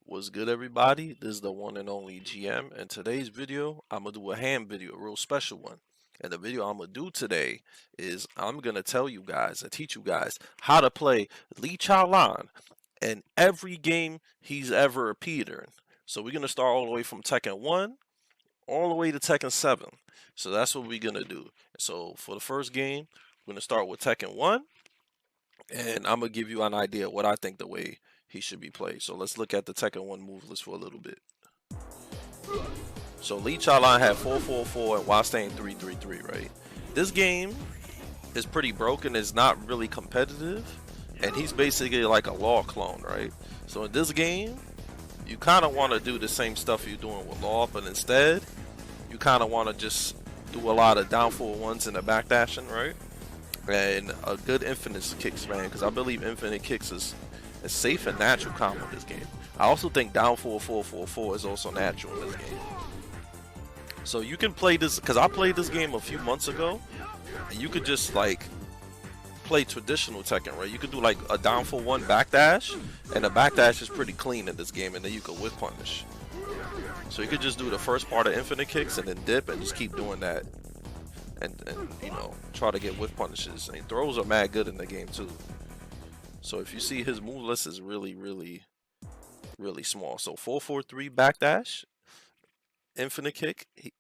What's good, everybody? This is the one and only GM, and today's video I'm gonna do a ham video, a real special one. And the video I'm gonna do today is I'm gonna tell you guys and teach you guys how to play Lee Chaolan in every game he's ever appeared in. So we're gonna start all the way from Tekken 1 all the way to Tekken 7. So that's what we're gonna do. So for the first game, we're gonna start with Tekken 1, and I'm gonna give you an idea of what I think the way he should be played. So let's look at the Tekken 1 move list for a little bit. So Lee Chaolan had 4-4-4 and while staying 3-3-3, right? This game is pretty broken, it's not really competitive, and he's basically like a Law clone, right? So in this game, you kind of want to do the same stuff you're doing with Law, but instead, you kind of want to just do a lot of down forward ones and the backdashing, right? And a good infinite kicks, man, because I believe infinite kicks is a safe and natural combo in this game. I also think down 4-4-4-4 is also natural in this game. So you can play this, because I played this game a few months ago, and you could just like play traditional Tekken, right? You could do like a down for one backdash, and the backdash is pretty clean in this game, and then you could whip punish. So you could just do the first part of infinite kicks and then dip and just keep doing that, and you know, try to get whip punishes. And throws are mad good in the game too. So if you see, his move list is really small. So 4-4-3 backdash, infinite kick, you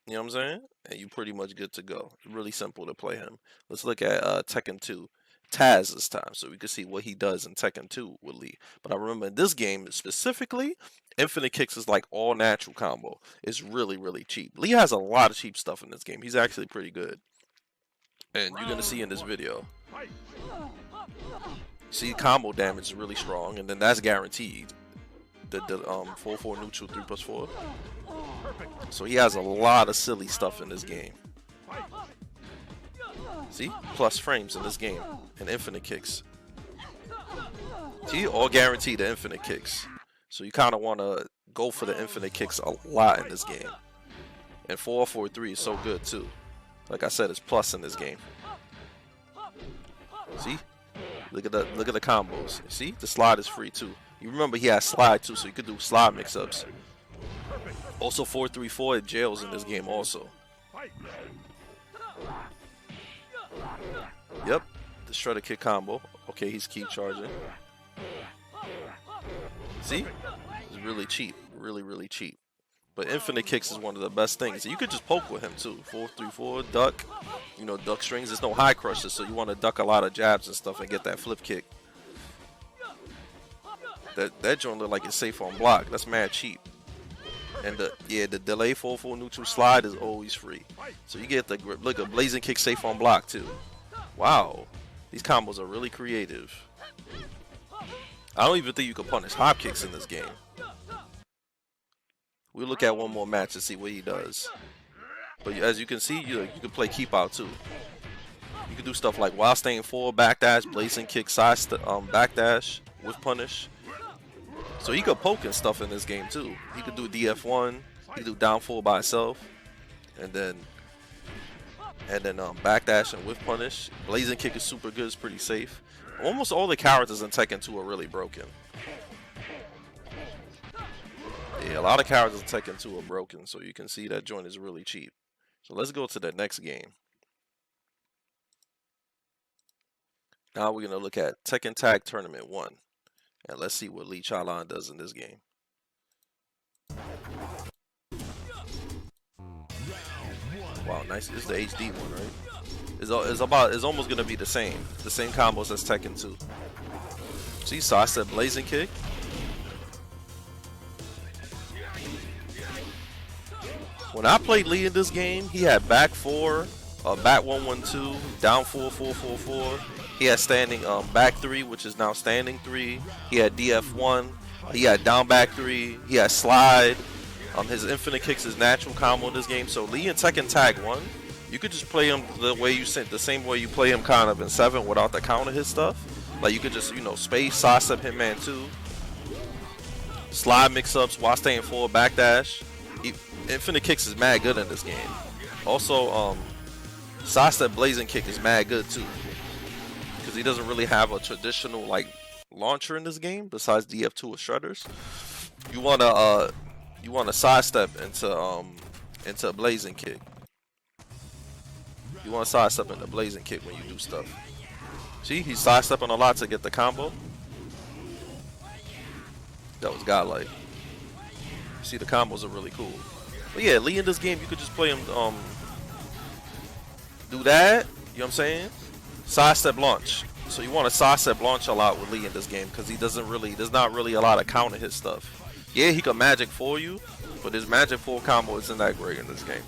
know what I'm saying? And you pretty much good to go. Really simple to play him. Let's look at Tekken 2. Taz this time, so we can see what he does in Tekken 2 with Lee. But I remember in this game specifically, infinite kicks is like all natural combo. It's really cheap. Lee has a lot of cheap stuff in this game. He's actually pretty good. And you're gonna see in this video. See, combo damage is really strong, and then that's guaranteed. The 4-4 neutral 3+4. So he has a lot of silly stuff in this game. See, plus frames in this game and infinite kicks. See, all guaranteed the infinite kicks. So you kind of want to go for the infinite kicks a lot in this game. And 4-4-3 is so good too. Like I said, it's plus in this game. See. Look at the combos. See, the slide is free too. You remember he has slide too, so you could do slide mix-ups. Also 4-3-4 jails in this game also. Yep, the shredder kick combo. Okay, he's keep charging. See, it's really cheap, really cheap. But infinite kicks is one of the best things. You could just poke with him too. 4-3-4, duck. You know, duck strings. There's no high crushes, so you want to duck a lot of jabs and stuff and get that flip kick. That joint look like it's safe on block. That's mad cheap. And the delay 4-4 neutral slide is always free. So you get the grip. Look, a blazing kick safe on block too. Wow, these combos are really creative. I don't even think you can punish hop kicks in this game. We'll look at one more match to see what he does. But as you can see, you can play keep out too. You can do stuff like while staying forward, backdash, blazing kick, side backdash with punish. So he could poke and stuff in this game too. He could do DF1, he could do down forward by itself, and then backdash and with punish. Blazing kick is super good, it's pretty safe. Almost all the characters in Tekken 2 are really broken. Yeah, a lot of characters in Tekken 2 are broken, so you can see that joint is really cheap. So let's go to the next game. Now we're going to look at Tekken Tag Tournament 1. And let's see what Lee Chaolan does in this game. Wow, nice. This is the HD one, right? It's almost going to be the same combos as Tekken 2. See, so I said blazing kick. When I played Lee in this game, he had back 4, back 1-1-2, down 4-4-4-4. He had standing back 3, which is now standing 3. He had DF1. He had down back 3. He had slide. His infinite kicks is natural combo in this game. So Lee in Tekken Tag 1, you could just play him the same way you play him kind of in 7 without the counter hit stuff. Like you could just, you know, space, sidestep Hitman 2, slide mix-ups while staying forward, backdash. Infinite kicks is mad good in this game. Also, sidestep blazing kick is mad good too. because he doesn't really have a traditional like launcher in this game besides DF2 or shredders. You wanna sidestep into a blazing kick. You want to sidestep into blazing kick when you do stuff. See, he's sidestepping a lot to get the combo. That was godlike. See, the combos are really cool. But yeah, Lee in this game, you could just play him, do that, you know what I'm saying? Sidestep launch. So you want to sidestep launch a lot with Lee in this game because there's not really a lot of counter hit stuff. Yeah, he can magic for you, but his magic 4 combo isn't that great in this game.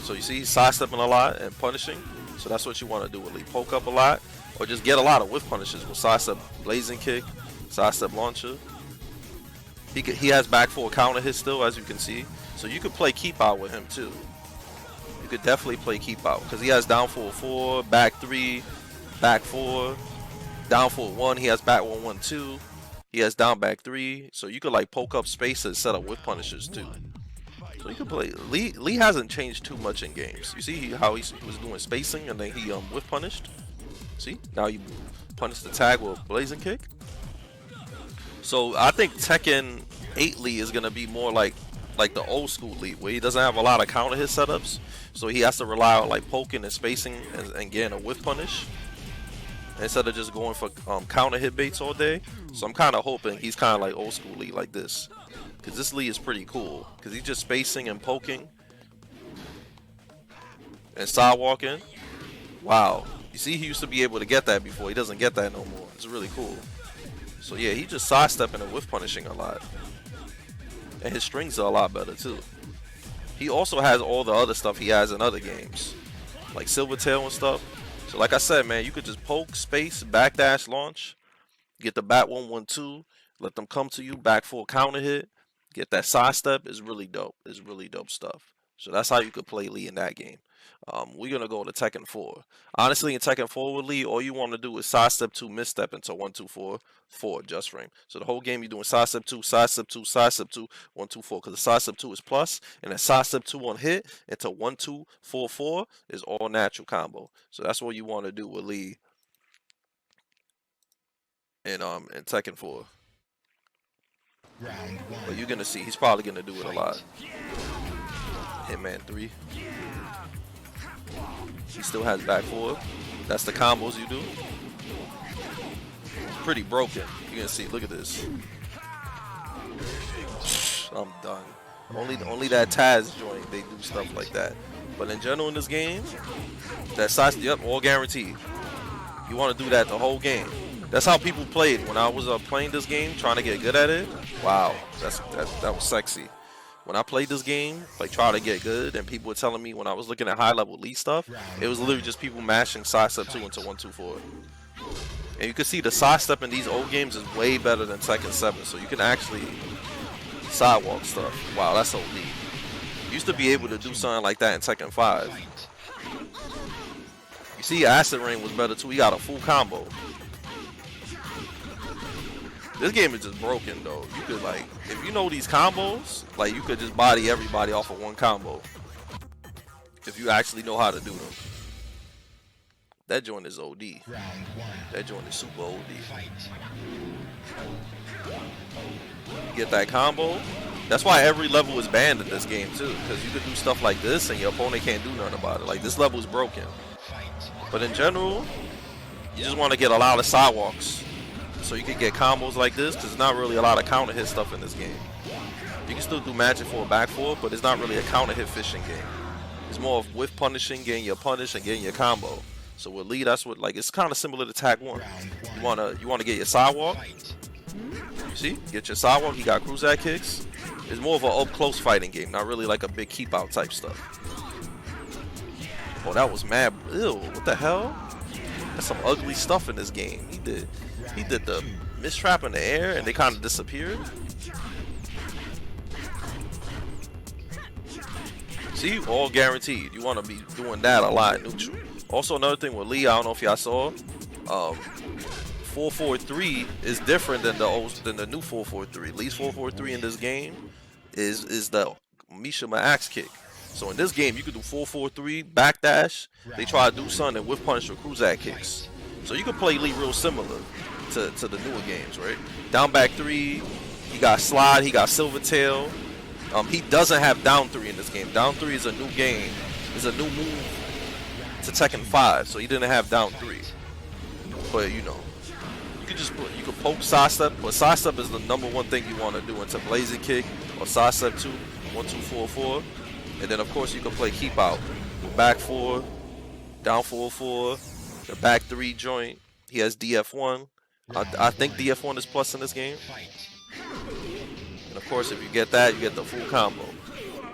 So you see he's sidestepping a lot and punishing. So that's what you want to do with Lee. Poke up a lot or just get a lot of whiff punishes with sidestep blazing kick, sidestep launcher. He has back 4 counter hit still, as you can see. So you could play keep out with him too. You could definitely play keep out because he has down 4-4, back 3, back 4, down 4-1. He has back 1-1-2. He has down back 3. So you could like poke up spaces, set up whiff punishes too. So you can play. Lee hasn't changed too much in games. You see how he was doing spacing and then he whiff punished. See, now you punish the tag with blazing kick. So I think Tekken 8 Lee is gonna be more like the old school Lee, where he doesn't have a lot of counter hit setups. So he has to rely on like poking and spacing and getting a whiff punish instead of just going for counter hit baits all day. So I'm kind of hoping he's kind of like old school Lee like this. Because this Lee is pretty cool. Because he's just spacing and poking. And side walking. Wow. You see, he used to be able to get that before. He doesn't get that no more. It's really cool. So yeah, he's just sidestepping and whiff punishing a lot. And his strings are a lot better too. He also has all the other stuff he has in other games. Like Silvertail and stuff. So like I said, man, you could just poke, space, backdash, launch. Get the bat 1-1-2. Let them come to you. Back 4 counter hit. Get that sidestep. It's really dope. It's really dope stuff. So that's how you could play Lee in that game. We're going to go to Tekken 4. Honestly, in Tekken 4 with Lee, all you want to do is sidestep 2, misstep into 1-2-4, 4 just frame. So the whole game you're doing sidestep 2, sidestep 2, sidestep 2, 1-2-4. Because the sidestep 2 is plus, and then sidestep 2 on hit into 1-2-4-4 is all natural combo. So that's what you want to do with Lee in Tekken 4. But you're going to see, he's probably going to do it a lot. Hitman 3. He still has back 4. That's the combos you do. Pretty broken. You're going to see, look at this. I'm done. Only that Taz joint, they do stuff like that. But in general in this game, that size, yep, all guaranteed. You want to do that the whole game. That's how people played when I was playing this game, trying to get good at it. Wow, that was sexy. When I played this game, like trying to get good, and people were telling me when I was looking at high level Lee stuff, it was literally just people mashing sidestep 2 into 1-2-4. And you can see the sidestep in these old games is way better than Tekken 7, so you can actually sidewalk stuff. Wow, that's OD. Used to be able to do something like that in Tekken 5. You see, Acid Rain was better too. He got a full combo. This game is just broken though. You could like, if you know these combos, like you could just body everybody off of one combo. If you actually know how to do them. That joint is OD. That joint is super OD. You get that combo. That's why every level is banned in this game too. Because you could do stuff like this and your opponent can't do nothing about it. Like this level is broken. But in general, you just want to get a lot of sidewalks. So you can get combos like this, because there's not really a lot of counter hit stuff in this game. You can still do magic for a back 4, but it's not really a counter hit fishing game. It's more of whiff punishing, getting your punish and getting your combo. So with Lee, that's what, like, it's kind of similar to Tag 1. You wanna get your sidewalk. You see, get your sidewalk. He got cruiser kicks. It's more of an up close fighting game, not really like a big keep out type stuff. Oh, that was mad. Ew, what the hell? There's some ugly stuff in this game. He did the mistrap in the air and they kind of disappeared. See, all guaranteed. You want to be doing that a lot neutral. Also, another thing with Lee, I don't know if y'all saw, 4-4-3 is different than the new 4-4-3. Lee's 4-4-3 in this game is the Mishima axe kick. So in this game, you can do 4-4-3, backdash. They try to do something with punish or cruiser kicks. So you could play Lee real similar to the newer games, right? Down back 3, he got slide, he got Silvertail. He doesn't have down 3 in this game. Down 3 is a new game. It's a new move to Tekken 5, so he didn't have down 3. But you know, you could poke side step, but side step is the #1 thing you want to do into blazing kick or side step 2, 1 2 4 4, and then of course you can play keep out, back 4, down 4 4, the back 3 joint. He has DF1. I think DF1 is plus in this game. And of course, if you get that, you get the full combo.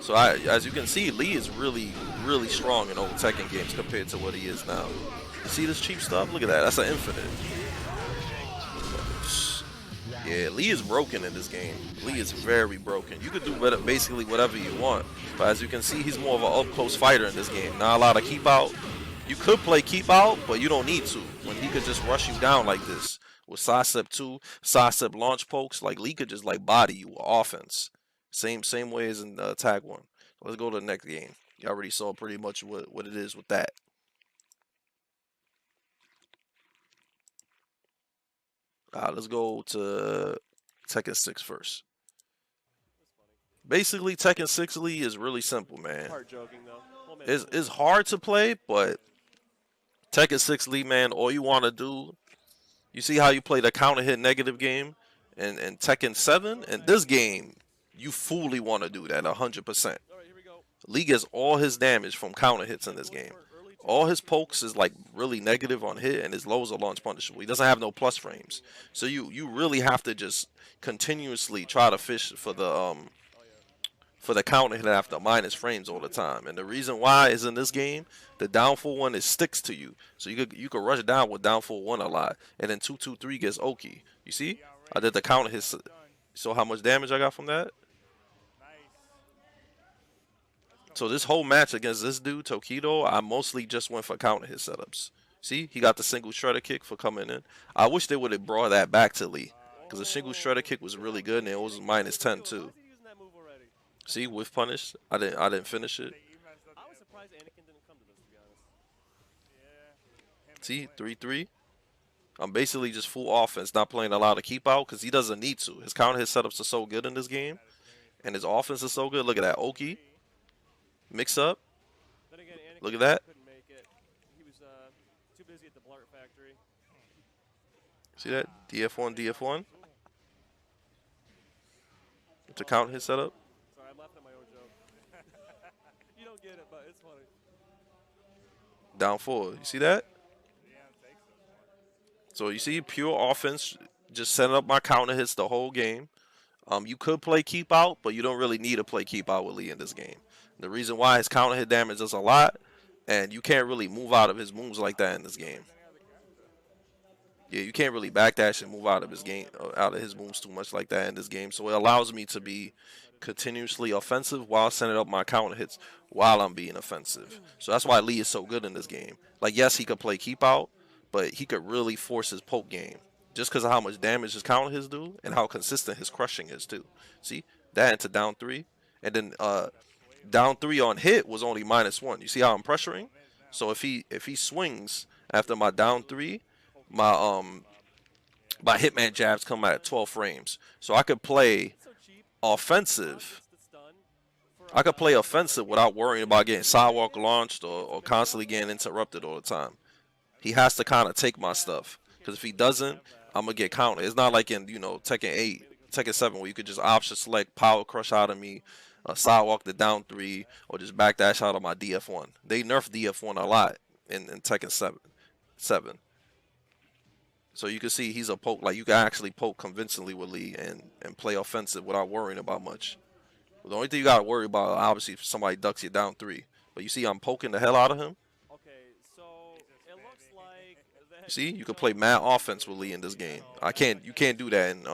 So as you can see, Lee is really, really strong in old Tekken games compared to what he is now. You see this cheap stuff? Look at that. That's an infinite. Yeah, Lee is broken in this game. Lee is very broken. You could do basically whatever you want. But as you can see, he's more of an up-close fighter in this game. Not a lot of keep out. You could play keep out, but you don't need to. When he could just rush you down like this. With side step 2, side step launch pokes, like Lee could just like body you with offense. Same way as in Tag 1. Let's go to the next game. You already saw pretty much what it is with that. Let's go to Tekken 6 first. Basically, Tekken 6 Lee is really simple, man. It's hard to play, but Tekken 6 Lee, man, all you want to do, you see how you play the counter hit negative game and Tekken 7? In this game, you fully want to do that 100%. Lee gets all his damage from counter hits in this game. All his pokes is like really negative on hit, and his lows are launch punishable. He doesn't have no plus frames, so you really have to just continuously try to fish for the counter hit after minus frames all the time. And the reason why is in this game, the down 4-1 is sticks to you, so you could rush down with down 4-1 a lot, and then 2-2-3 gets Oki. You see, I did the counter hit. So how much damage I got from that? So this whole match against this dude, Tokido, I mostly just went for counter hit setups. See, he got the single shredder kick for coming in. I wish they would have brought that back to Lee, because the single shredder kick was really good, and it was minus 10 too. See, whiff punish. I didn't finish it. See, 3-3. I'm basically just full offense, not playing a lot of keep out because he doesn't need to. His counter hit setups are so good in this game, and his offense is so good. Look at that, Oki. Mix up. Look at that. See that? DF1, DF1. To count his setup. Sorry, I'm laughing at my own joke. You don't get it, but it's funny. Down 4. You see that? So you see pure offense, just setting up my counter hits the whole game. You could play keep out, but you don't really need to play keep out with Lee in this game. The reason why his counter hit damage is a lot, and you can't really move out of his moves like that in this game. Yeah, you can't really backdash and move out of his moves too much like that in this game. So it allows me to be continuously offensive while setting up my counter hits while I'm being offensive. So that's why Lee is so good in this game. Like, yes, he could play keep out, but he could really force his poke game just because of how much damage his counter hits do and how consistent his crushing is too. See that into down 3, and then down 3 on hit was only -1. You see how I'm pressuring? So if he swings after my down 3, my hitman jabs come at 12 frames. So I could play offensive. I could play offensive without worrying about getting sidewalk launched or constantly getting interrupted all the time. He has to kind of take my stuff, because if he doesn't, I'm gonna get countered. It's not like in Tekken 8, Tekken 7 where you could just option select power crush out of me, sidewalk the down 3, or just backdash out of my DF1. They nerfed DF1 a lot in Tekken 7. So you can see he's a poke. Like, you can actually poke convincingly with Lee and play offensive without worrying about much. The only thing you gotta worry about, obviously, if somebody ducks you down 3. But you see I'm poking the hell out of him. Okay, so it looks like that. You see, you can play mad offense with Lee in this game. You can't do that in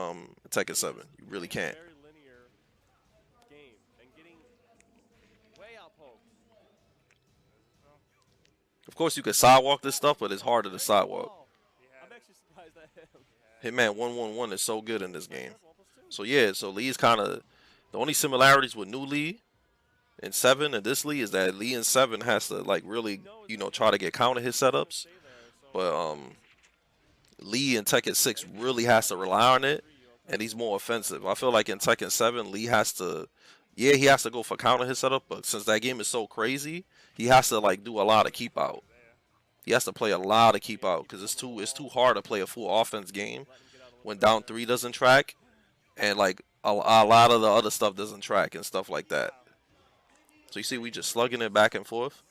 Tekken 7. You really can't. Very linear game and getting way out poked. Of course, you can sidewalk this stuff, but it's harder to sidewalk. I'm actually surprised at him. Hitman 111 is so good in this game. So yeah, so Lee's kind of the only similarities with new Lee in 7 and this Lee is that Lee in 7 has to like really try to get counter hit setups, but Lee in Tekken 6 really has to rely on it, and he's more offensive. I feel like in Tekken 7, Lee has to, yeah, he has to go for counter his setup, but since that game is so crazy, he has to like do a lot of keep out. He has to play a lot of keep out because it's too hard to play a full offense game when down 3 doesn't track, and like a lot of the other stuff doesn't track and stuff like that. So you see, we just slugging it back and forth.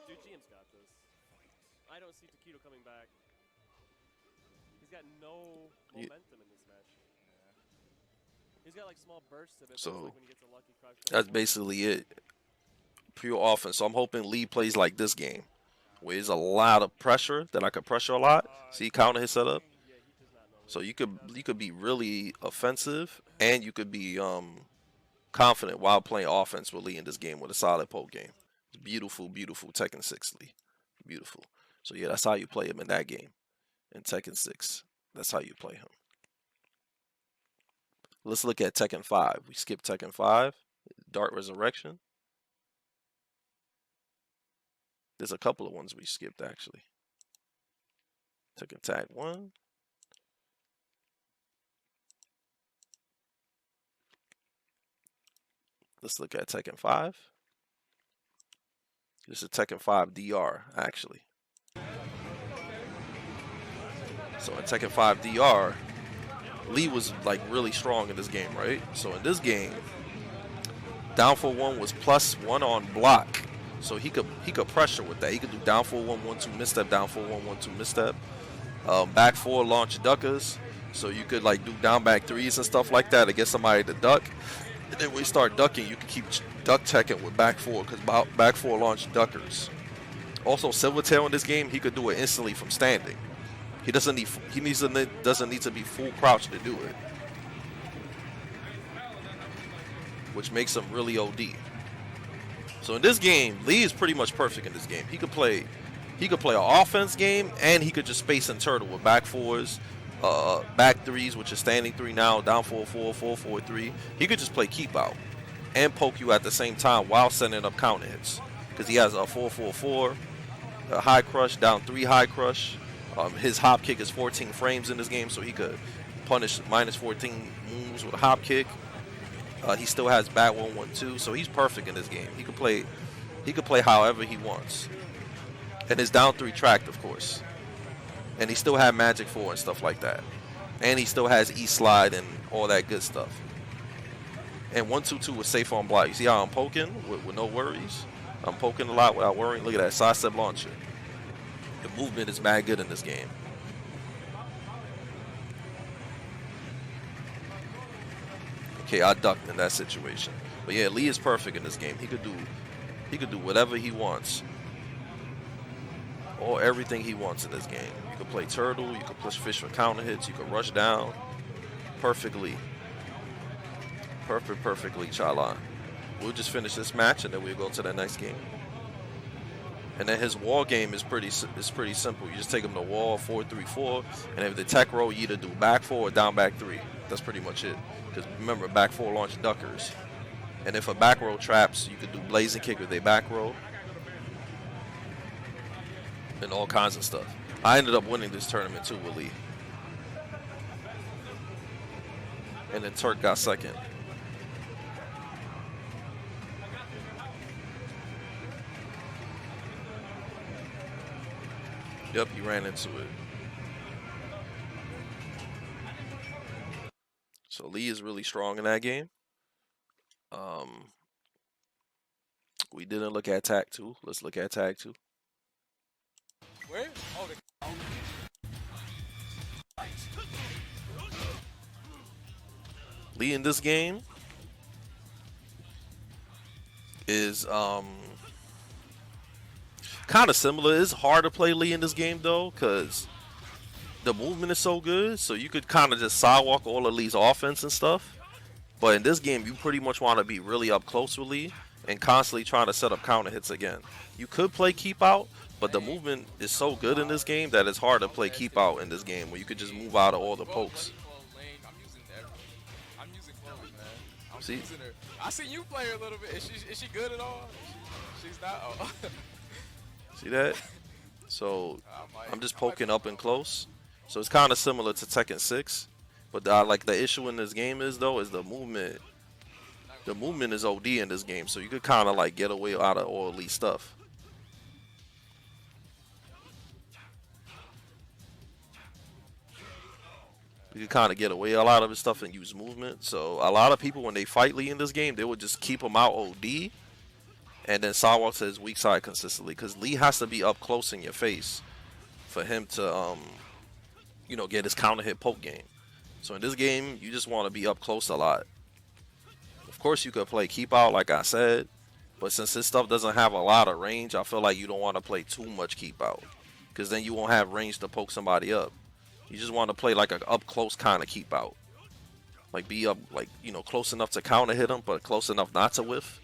Dude, GM's got this. I don't see Taquito coming back. He's got no momentum in this match. He's got like small bursts of it. So, like when he gets a lucky crush. That's basically it. Pure offense. So I'm hoping Lee plays like this game, where there's a lot of pressure that I could pressure a lot. See, counter his setup. So you could be really offensive and you could be confident while playing offense with Lee in this game with a solid poke game. It's beautiful, beautiful Tekken 6 Lee. Beautiful. So yeah, that's how you play him in that game. In Tekken 6. That's how you play him. Let's look at Tekken 5. We skipped Tekken 5. Dark Resurrection. There's a couple of ones we skipped actually. Tekken Tag 1. Let's look at Tekken 5. This is Tekken 5 DR, actually. So in Tekken 5 DR, Lee was like really strong in this game, right? So in this game, down for 1 was +1 on block. So he could pressure with that. He could do down for 1, 1-2 misstep, down for 1, 1-2 misstep. Back 4 launch duckers. So you could like do down back 3s and stuff like that to get somebody to duck. And then when you start ducking, you can keep duck teching with back 4 because back 4 launch duckers. Also, Silvertail in this game, he could do it instantly from standing. He doesn't need to be full crouch to do it, which makes him really OD. So in this game, Lee is pretty much perfect in this game. He could play an offense game, and he could just space and turtle with back 4s. Back 3s, which is standing 3 now, down 4-4, 4-4-3. He could just play keep out and poke you at the same time while setting up counter hits. Because he has a 4-4-4, a high crush, down 3 high crush. His hop kick is 14 frames in this game, so he could punish -14 moves with a hop kick. He still has back 1-1-2, so he's perfect in this game. He could play however he wants. And his down 3 tracked, of course. And he still had Magic 4 and stuff like that. And he still has E-Slide and all that good stuff. And 1-2-2 was safe on block. You see how I'm poking with no worries? I'm poking a lot without worrying. Look at that side step launcher. The movement is mad good in this game. Okay, I ducked in that situation. But yeah, Lee is perfect in this game. He could do whatever he wants. Or everything he wants in this game. You can play turtle, you can push fish for counter hits, you can rush down perfectly. Perfectly, Chaolan. We'll just finish this match and then we'll go to the next game. And then his wall game is pretty simple. You just take him to wall 4-3-4, and if the tech roll, you either do back 4 or down back 3. That's pretty much it. Because remember, back 4 launch duckers. And if a back row traps, you could do blazing kick with a back row. And all kinds of stuff. I ended up winning this tournament too with Lee. And then Turk got second. Yep, he ran into it. So Lee is really strong in that game. We didn't look at Tag 2. Let's look at Tag 2. Where? Oh, Lee in this game is kind of similar. It's hard to play Lee in this game though, because the movement is so good. So you could kind of just sidewalk all of Lee's offense and stuff. But in this game, you pretty much want to be really up close with Lee and constantly trying to set up counter hits again. You could play keep out, but the movement is so good in this game that it's hard to play keep out in this game where you could just move out of all the pokes. I'm using clothes, man. See? I seen you play her a little bit. Is she good at all? She's not. Oh. See that? So I'm just poking up and close, So it's kind of similar to Tekken 6, but like the issue in this game is though is the movement. The movement is OD in this game, so you could kind of like get away out of all elite stuff. You could kind of get away a lot of his stuff and use movement. So a lot of people when they fight Lee in this game, they would just keep him out OD, and then sidewalk to his weak side consistently, because Lee has to be up close in your face for him to you know, get his counter hit poke game. So in this game, you just want to be up close a lot. Of course, you could play keep out like I said, but since this stuff doesn't have a lot of range, I feel like you don't want to play too much keep out, because then you won't have range to poke somebody up. You just want to play like a up close kind of keep out, like be up, like, you know, close enough to counter hit him, but close enough not to whiff,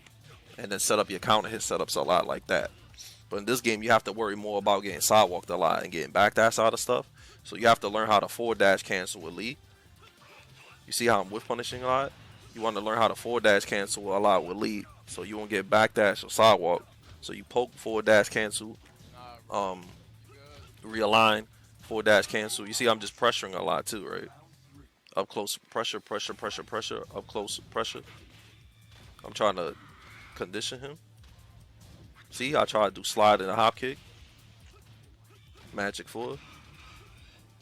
and then set up your counter hit setups a lot like that. But in this game, you have to worry more about getting sidewalked a lot and getting backdash out of stuff. So you have to learn how to forward dash cancel with Lee. You see how I'm whiff punishing a lot? You want to learn how to forward dash cancel a lot with Lee, so you won't get backdash or sidewalk. So you poke, forward dash cancel, realign, forward dash cancel. You see I'm just pressuring a lot too, right? Up close pressure, pressure, pressure, pressure, up close pressure. I'm trying to condition him. See, I try to do slide and a hop kick. Magic 4.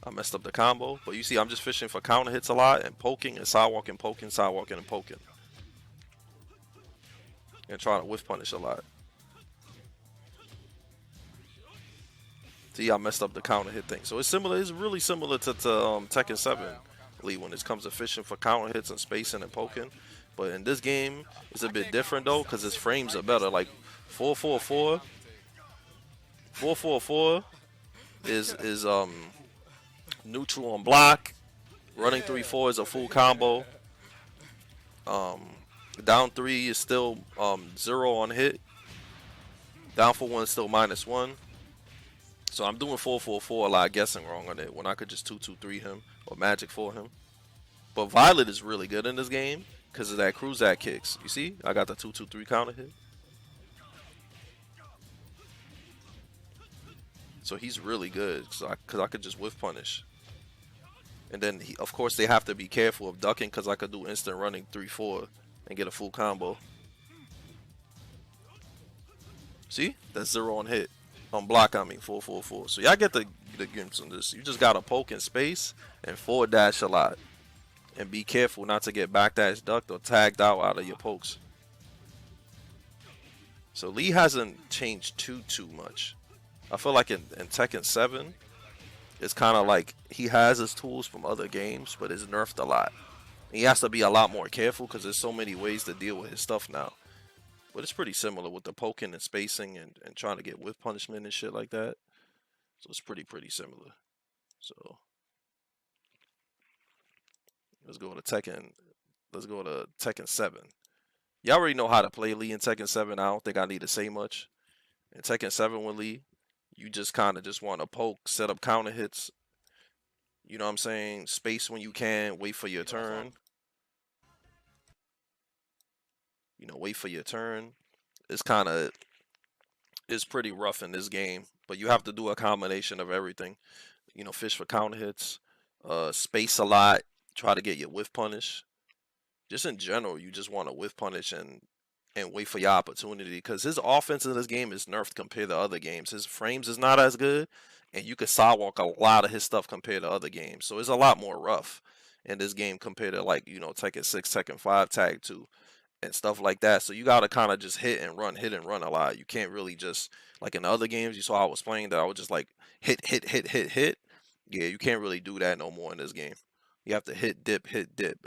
I messed up the combo, but you see I'm just fishing for counter hits a lot and poking and sidewalking, poking, sidewalking, and poking. And trying to whiff punish a lot. See, I messed up the counter hit thing. So it's similar, it's really similar to Tekken 7 Lee when it comes to fishing for counter hits and spacing and poking. But in this game, it's a bit different though, because his frames are better. Like 444 is neutral on block. Running 3-4 is a full combo. Down 3 is still 0 on hit. Down for 1 is still -1. So I'm doing 444 a lot, guessing wrong on it when I could just 2-2-3 him or magic for him. But Violet is really good in this game because of that Cruzak kicks. You see, I got the 2-2-3 counter hit. So he's really good because I could just whiff punish. And then, of course, they have to be careful of ducking because I could do instant running 3-4 and get a full combo. See? That's 0 on hit. On block, I mean 4-4-4. So y'all get the glimpse on this. You just got to poke in space and forward dash a lot. And be careful not to get backdash ducked or tagged out of your pokes. So Lee hasn't changed too much. I feel like in Tekken 7, it's kind of like he has his tools from other games, but it's nerfed a lot. He has to be a lot more careful because there's so many ways to deal with his stuff now. But it's pretty similar with the poking and spacing and trying to get whiff punishment and shit like that. So it's pretty similar. So let's go to Tekken. Let's go to Tekken 7. Y'all already know how to play Lee in Tekken 7. I don't think I need to say much. In Tekken 7 with Lee, you just kind of just want to poke, set up counter hits. You know what I'm saying? Space when you can, wait for your turn. You know, wait for your turn. It's pretty rough in this game, but you have to do a combination of everything. You know, fish for counter hits, space a lot, try to get your whiff punish. Just in general, you just want to whiff punish and wait for your opportunity, because his offense in this game is nerfed compared to other games. His frames is not as good, and you can sidewalk a lot of his stuff compared to other games. So it's a lot more rough in this game compared to, like, you know, Tekken 6, Tekken 5, Tag 2. And stuff like that. So you gotta kind of just hit and run a lot. You can't really just, like in the other games you saw I was playing, that I would just like hit. Yeah, you can't really do that no more in this game. You have to hit, dip.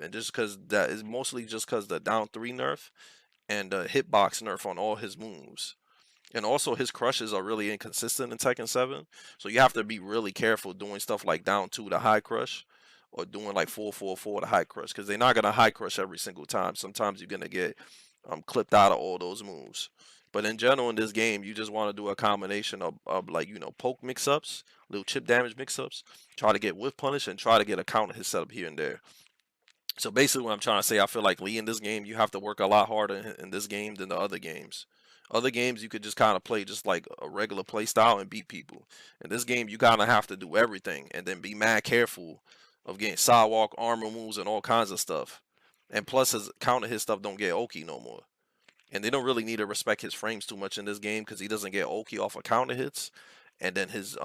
And just because that is mostly just because the down 3 nerf and the hitbox nerf on all his moves. And also his crushes are really inconsistent in Tekken 7. So you have to be really careful doing stuff like down 2 to high crush, or doing like 4-4-4 to high crush, because they're not gonna high crush every single time. Sometimes you're gonna get clipped out of all those moves. But in general in this game, you just want to do a combination of like, you know, poke mix-ups, little chip damage mix-ups, try to get whiff punish, and try to get a counter hit set up here and there. So basically what I'm trying to say, I feel like Lee in this game, you have to work a lot harder in this game than the other games. Other games you could just kind of play just like a regular play style and beat people. In this game, you kind of have to do everything and then be mad careful of getting sidewalk, armor moves, and all kinds of stuff. And plus, his counter hit stuff don't get Oki no more. And they don't really need to respect his frames too much in this game because he doesn't get Oki off of counter hits. And then his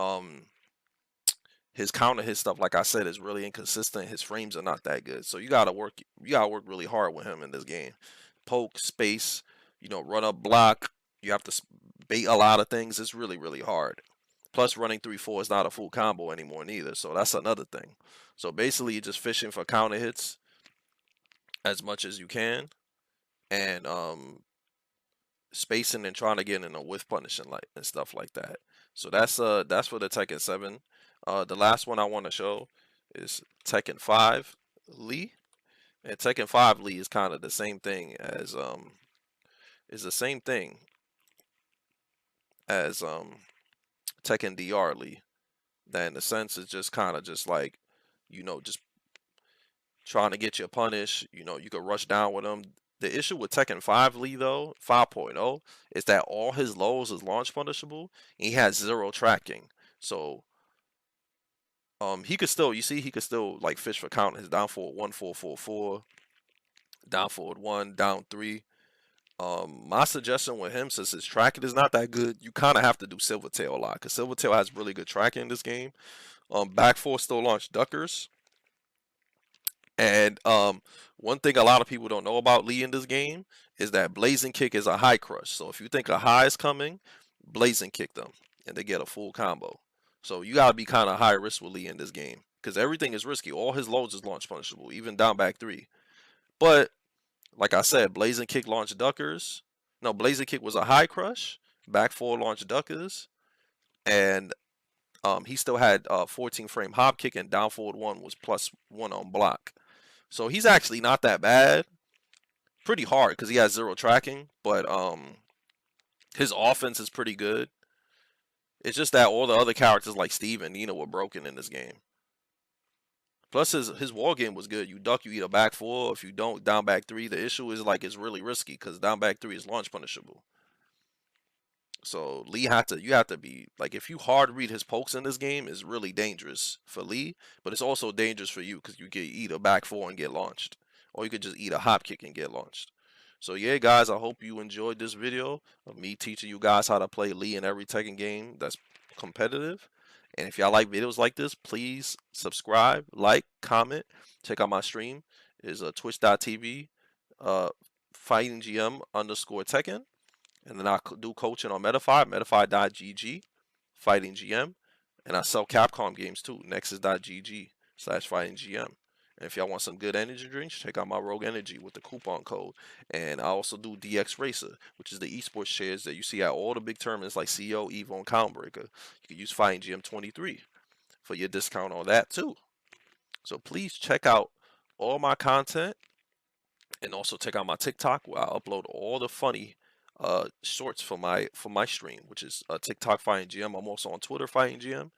counter hit stuff, like I said, is really inconsistent. His frames are not that good. So you gotta work really hard with him in this game. Poke, space, run up block. You have to bait a lot of things. It's really, really hard. Plus, running 3-4 is not a full combo anymore neither. So that's another thing. So basically, you're just fishing for counter hits as much as you can, and spacing and trying to get in a whiff punishing and stuff like that. So that's for the Tekken 7. The last one I want to show is Tekken 5 Lee. And Tekken 5 Lee is kind of the same thing as Tekken DR Lee. That in a sense is just kind of just like, just trying to get you punished. You could rush down with him. The issue with Tekken 5 Lee though, 5.0, is that all his lows is launch punishable. And he has 0 tracking. So he could still, like fish for counting. His down forward 1 4 4 4, down forward 1, down 3. My suggestion with him, since his tracking is not that good, you kind of have to do Silvertail a lot because Silvertail has really good tracking in this game. Back 4 still launch duckers. And one thing a lot of people don't know about Lee in this game is that Blazing Kick is a high crush. So if you think a high is coming, Blazing Kick them and they get a full combo. So you gotta be kind of high risk with Lee in this game because everything is risky. All his loads is launch punishable, even down back 3. But like I said, Blazing Kick launched duckers. No, Blazing Kick was a high crush. Back 4 launched duckers, and he still had 14 frame hop kick, and down forward 1 was +1 on block. So he's actually not that bad. Pretty hard because he has 0 tracking, but his offense is pretty good. It's just that all the other characters like Steve and Nina were broken in this game. Plus his wall game was good. You duck, you eat a back 4. If you don't, down back 3. The issue is like it's really risky because down back 3 is launch punishable. So Lee you have to be like, if you hard read his pokes in this game, it's really dangerous for Lee, but it's also dangerous for you because you can eat a back 4 and get launched, or you could just eat a hop kick and get launched. So yeah, guys, I hope you enjoyed this video of me teaching you guys how to play Lee in every Tekken game that's competitive. And if y'all like videos like this, please subscribe, like, comment. Check out my stream. It's twitch.tv fightinggm_Tekken. And then I do coaching on Metafy, metafy.gg, fightinggm. And I sell Capcom games too, nexus.gg/fightinggm. And if y'all want some good energy drinks, check out my Rogue Energy with the coupon code. And I also do DX Racer, which is the esports shares that you see at all the big tournaments like CEO, Evo, and Countbreaker. You can use fightinggm23 for your discount on that too. So please check out all my content, and also check out my TikTok where I upload all the funny shorts for my stream, which is TikTok fightinggm. I'm also on Twitter fightinggm.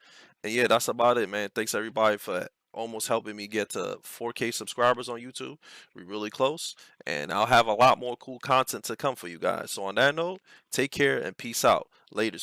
And yeah, that's about it, man. Thanks everybody for almost helping me get to 4K subscribers on YouTube. We're really close, and I'll have a lot more cool content to come for you guys. So on that note, take care and peace out. Later,